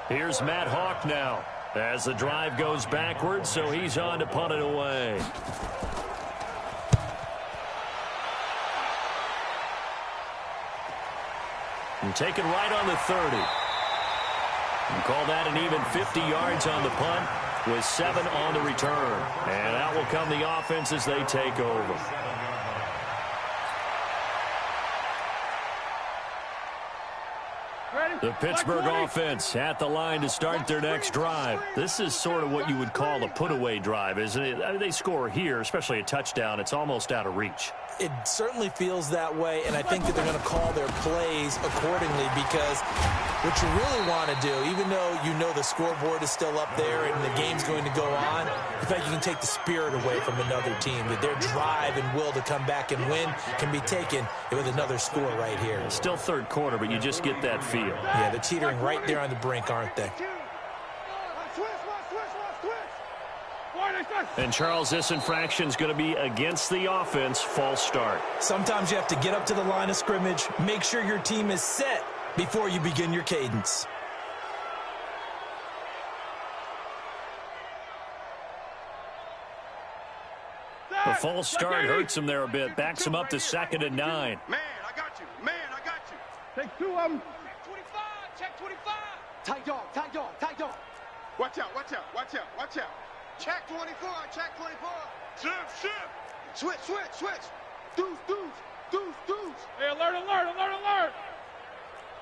Here's Matt Hawk now as the drive goes backwards, so he's on to punt it away. And taken right on the 30. And call that an even 50 yards on the punt with 7 on the return. And out will come the offense as they take over. The Pittsburgh offense at the line to start their next drive. This is sort of what you would call a put-away drive, isn't it? I mean, they score here, especially a touchdown. It's almost out of reach. It certainly feels that way, and I think that they're going to call their plays accordingly, because what you really want to do, even though you know the scoreboard is still up there and the game's going to go on, in fact, you can take the spirit away from another team, that their drive and will to come back and win can be taken with another score right here. Still third quarter, but you just get that feel. Yeah, they're teetering right there on the brink, aren't they? And, Charles, this infraction is going to be against the offense. False start. Sometimes you have to get up to the line of scrimmage, make sure your team is set before you begin your cadence. The false start hurts him there a bit. Backs him up to 2nd and 9. Man, I got you. Man, I got you. Take 2 of them. Check 25. Check 25. Tight dog, tight dog, tight dog. Watch out, watch out, watch out, watch out. Check 24, check 24. Shift. Switch. Deuce. Hey, alert.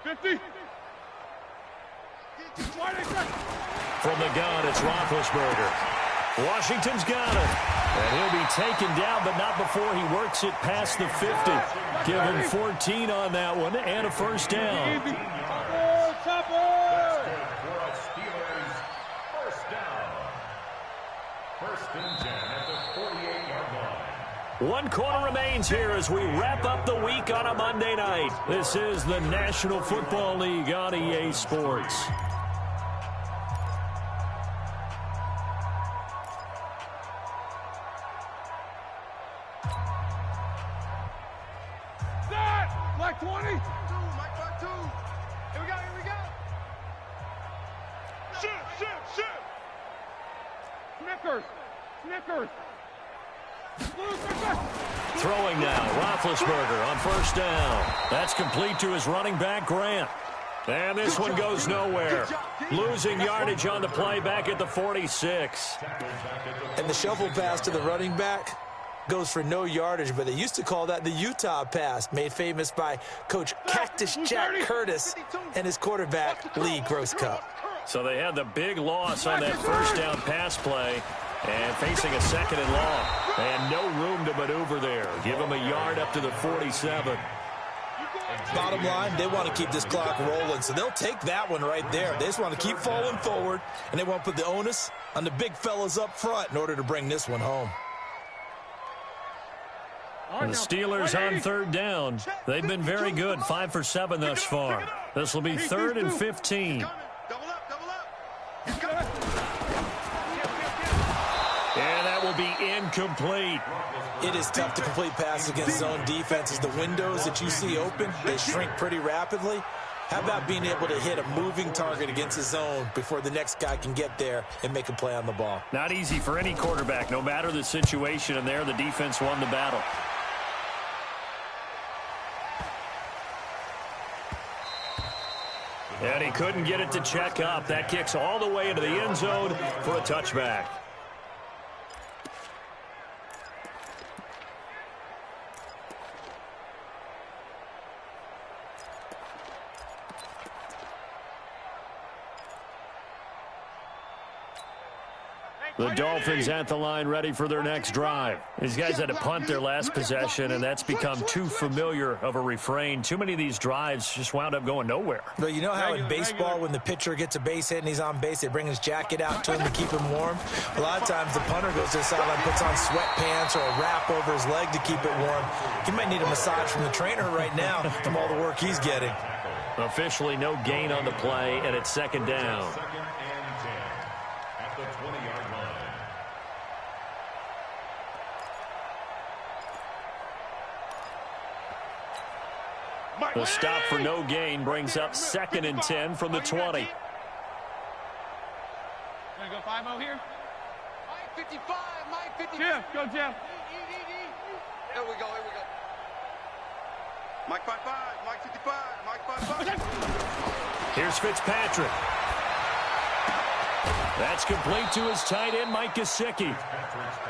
50. From the gun, it's Roethlisberger. Washington's got it. And he'll be taken down, but not before he works it past the 50. Give him 14 on that one and a first down. First and 10 at the 48-yard line. 1 quarter remains here as we wrap up the week on a Monday night. This is the National Football League on EA Sports. Black 20. Mike 2. Here we go. Shift. Snickers. Throwing now, Roethlisberger on first down. That's complete to his running back, Grant. And this one goes nowhere. Losing yardage on the play back at the 46. And the shovel pass to the running back goes for no yardage, but they used to call that the Utah pass, made famous by Coach Cactus Jack Curtis and his quarterback, Lee Grosscup. So they had the big loss on that first down pass play, and facing a 2nd and long. And no room to maneuver there. Give them a yard up to the 47. Bottom line, they want to keep this clock rolling, so they'll take that one right there. They just want to keep falling forward, and they want to put the onus on the big fellas up front in order to bring this one home. And the Steelers on 3rd down. They've been very good, 5 for 7 thus far. This will be 3rd and 15. Double up. And that will be incomplete. It is tough to complete passes against zone defenses. The windows that you see open, they shrink pretty rapidly. How about being able to hit a moving target against the zone before the next guy can get there and make a play on the ball? Not easy for any quarterback, no matter the situation, and there the defense won the battle. And he couldn't get it to check up. That kicks all the way into the end zone for a touchback. The Dolphins at the line ready for their next drive. These guys had to punt their last possession, and that's become too familiar of a refrain. Too many of these drives just wound up going nowhere. But you know how in baseball, when the pitcher gets a base hit and he's on base, they bring his jacket out to him to keep him warm? A lot of times the punter goes to the sideline, puts on sweatpants or a wrap over his leg to keep it warm. He might need a massage from the trainer right now from all the work he's getting. Officially no gain on the play, and it's 2nd down. 2nd and 10 at the 20-yard line. The stop for no gain brings up 2nd and 10 from the 20. Gonna go 5-0 here? Mike 55, Mike 55. Jeff, go Jeff. Here we go. Mike 55, Mike 55, Mike 55. Here's Fitzpatrick. That's complete to his tight end, Mike Gesicki.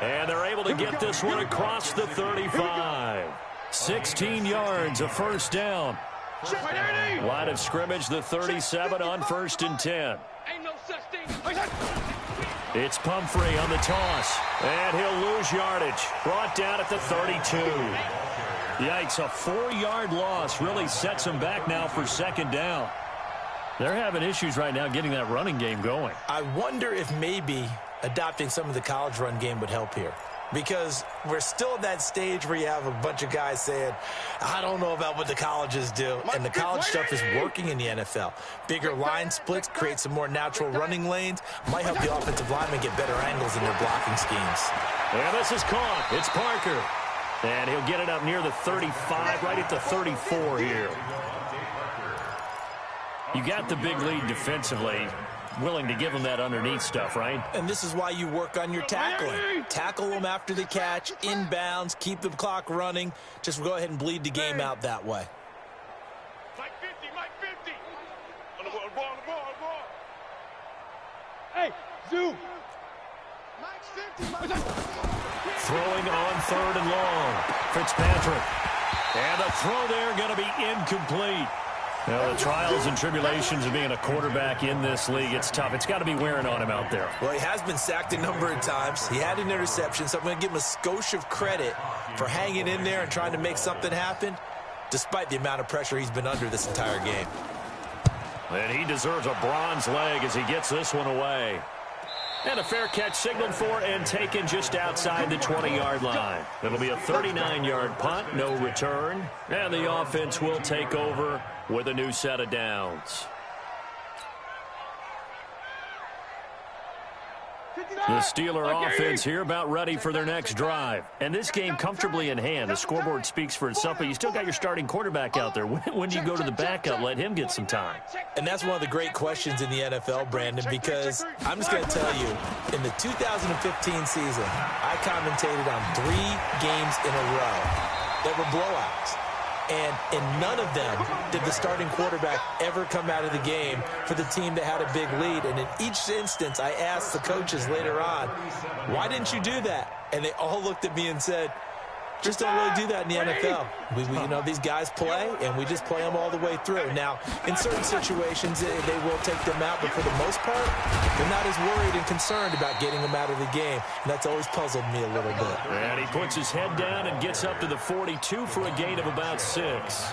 And they're able to get this one across the 35. 16 yards, a first down. Line of scrimmage, the 37 on 1st and 10. Ain't no such thing. It's Pumphrey on the toss, and he'll lose yardage. Brought down at the 32. Yikes, a 4-yard loss really sets him back now for 2nd down. They're having issues right now getting that running game going. I wonder if maybe adopting some of the college run game would help here. Because we're still at that stage where you have a bunch of guys saying, I don't know about what the colleges do. And the college stuff is working in the NFL. Bigger line splits, create some more natural running lanes, might help the offensive linemen get better angles in their blocking schemes. And this is caught. It's Parker. And he'll get it up near the 35, right at the 34 here. You got the big lead defensively. Willing to give them that underneath stuff, right? And this is why you work on your tackling. Tackle them after the catch, inbounds, keep the clock running. Just go ahead and bleed the game out that way. Mike 50, Mike 50. On the ball. Hey, zoom. Mike's 50, Throwing on 3rd and long. Fitzpatrick. And the throw there going to be incomplete. Now, the trials and tribulations of being a quarterback in this league, it's tough. It's got to be wearing on him out there. Well, he has been sacked a number of times. He had an interception, so I'm going to give him a skosh of credit for hanging in there and trying to make something happen, despite the amount of pressure he's been under this entire game. And he deserves a bronze leg as he gets this one away. And a fair catch signaled for and taken just outside the 20-yard line. It'll be a 39-yard punt, no return. And the offense will take over with a new set of downs. The Steeler offense here about ready for their next drive. And this game comfortably in hand. The scoreboard speaks for itself, but you still got your starting quarterback out there. When do you go to the backup? Let him get some time. And that's one of the great questions in the NFL, Brandon, because I'm just going to tell you, in the 2015 season, I commentated on 3 games in a row that were blowouts. And in none of them did the starting quarterback ever come out of the game for the team that had a big lead. And in each instance, I asked the coaches later on, why didn't you do that? And they all looked at me and said, just don't really do that in the NFL. You know, these guys play, and we just play them all the way through. Now, in certain situations, they will take them out, but for the most part, they're not as worried and concerned about getting them out of the game. And that's always puzzled me a little bit. And he puts his head down and gets up to the 42 for a gain of about 6.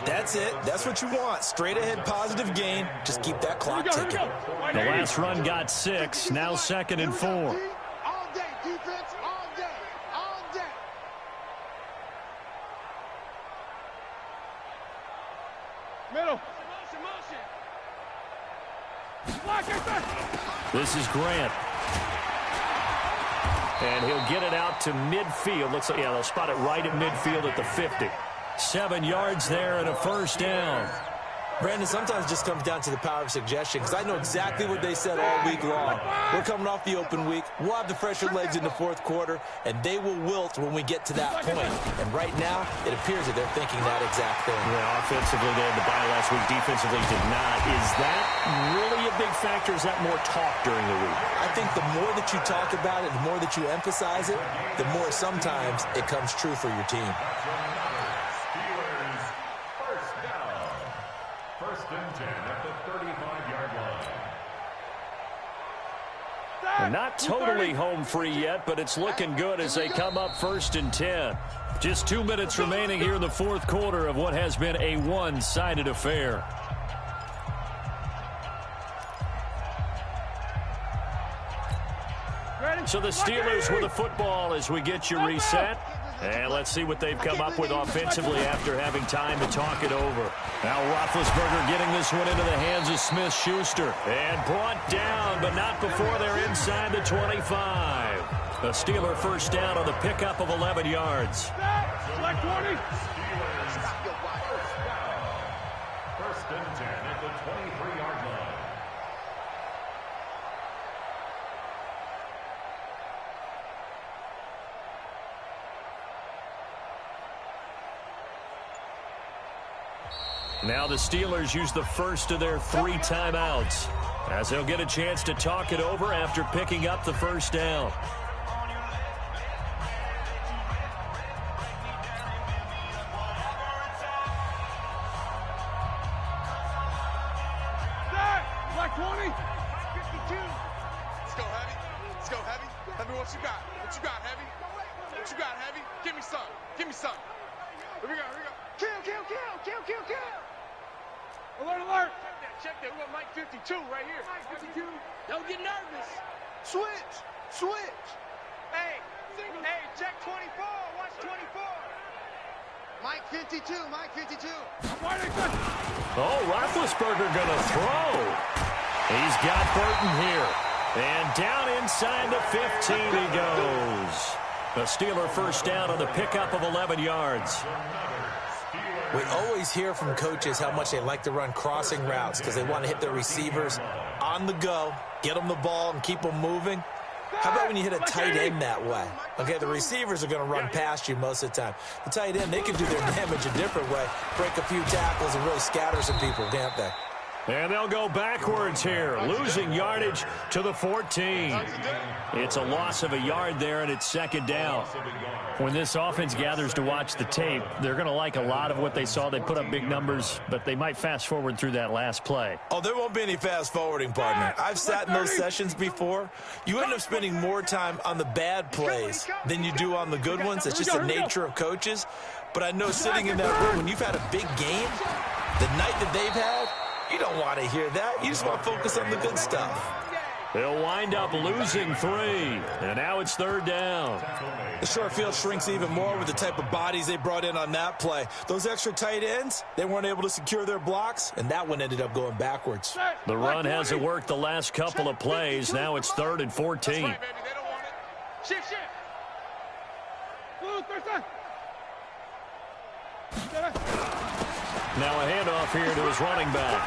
That's it. That's what you want. Straight ahead positive gain. Just keep that clock ticking. The last run got 6. Now 2nd and 4. Middle. This is Grant. And he'll get it out to midfield. Looks like, yeah, they'll spot it right at midfield at the 50. 7 yards there and a 1st down. Brandon, sometimes it just comes down to the power of suggestion, because I know exactly what they said all week long. We're coming off the open week. We'll have the fresher legs in the 4th quarter, and they will wilt when we get to that point. And right now, it appears that they're thinking that exact thing. Yeah, offensively, they had the bye last week. Defensively, did not. Is that really a big factor? Is that more talk during the week? I think the more that you talk about it, the more that you emphasize it, the more sometimes it comes true for your team. Not totally home free yet, but it's looking good as they come up 1st and 10. Just 2 minutes remaining here in the 4th quarter of what has been a one-sided affair. So the Steelers with the football as we get you reset. And let's see what they've come up with offensively after having time to talk it over. Now Roethlisberger getting this one into the hands of Smith-Schuster. And brought down, but not before they're inside the 25. A Steeler 1st down on the pickup of 11 yards. Like 20. 1st and 10 at the 23-yard line. Now the Steelers use the first of their 3 timeouts as they'll get a chance to talk it over after picking up the 1st down. 20. 52. Let's go, Heavy. Let's go, Heavy. Heavy, what you got? What you got, Heavy? What you got, Heavy? Give me some. Give me some. Here we go, here we go. Kill, kill, kill, kill, kill, kill. Alert, alert. Check that. We got Mike 52 right here. Mike 52. Don't get nervous. Switch. Switch. Hey, hey, check 24. Watch 24. Mike 52. Mike 52. Oh, Roethlisberger going to throw. He's got Burton here. And down inside the 15 he goes. A Steeler first down on the pickup of 11 yards. We always hear from coaches how much they like to run crossing routes because they want to hit their receivers on the go, get them the ball, and keep them moving. How about when you hit a tight end that way? Okay, the receivers are going to run past you most of the time. The tight end, they can do their damage a different way, break a few tackles and really scatter some people, can't they? And they'll go backwards here, losing yardage to the 14. It's a loss of a yard there, and it's second down. When this offense gathers to watch the tape, they're going to like a lot of what they saw. They put up big numbers, but they might fast forward through that last play. Oh, there won't be any fast forwarding, partner. I've sat in those sessions before. You end up spending more time on the bad plays than you do on the good ones. It's just the nature of coaches. But I know sitting in that room, when you've had a big game, the night that they've had, you don't want to hear that. You just want to focus on the good stuff. They'll wind up losing 3, and now it's third down. The short field shrinks even more with the type of bodies they brought in on that play. Those extra tight ends, they weren't able to secure their blocks, and that one ended up going backwards. The run hasn't worked the last couple of plays. Now it's 3rd and 14. That's right, baby. They don't want it. Shift, shift. Now a handoff here to his running back.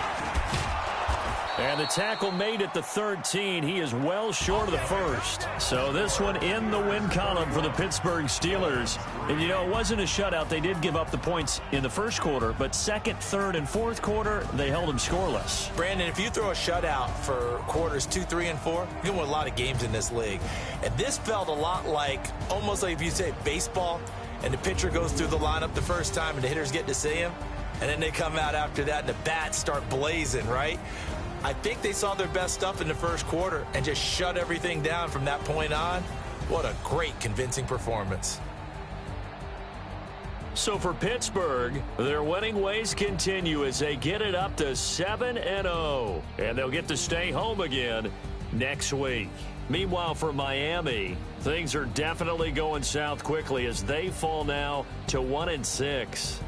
And the tackle made at the 13. He is well short of the first. So this one in the win column for the Pittsburgh Steelers. And, you know, it wasn't a shutout. They did give up the points in the first quarter. But second, third, and fourth quarter, they held them scoreless. Brandon, if you throw a shutout for quarters 2, 3, and 4, you're going to win a lot of games in this league. And this felt a lot like, almost like if you say baseball, and the pitcher goes through the lineup the first time and the hitters get to see him. And then they come out after that and the bats start blazing, right? I think they saw their best stuff in the first quarter and just shut everything down from that point on. What a great, convincing performance. So for Pittsburgh, their winning ways continue as they get it up to 7-0. And they'll get to stay home again next week. Meanwhile, for Miami, things are definitely going south quickly as they fall now to 1-6.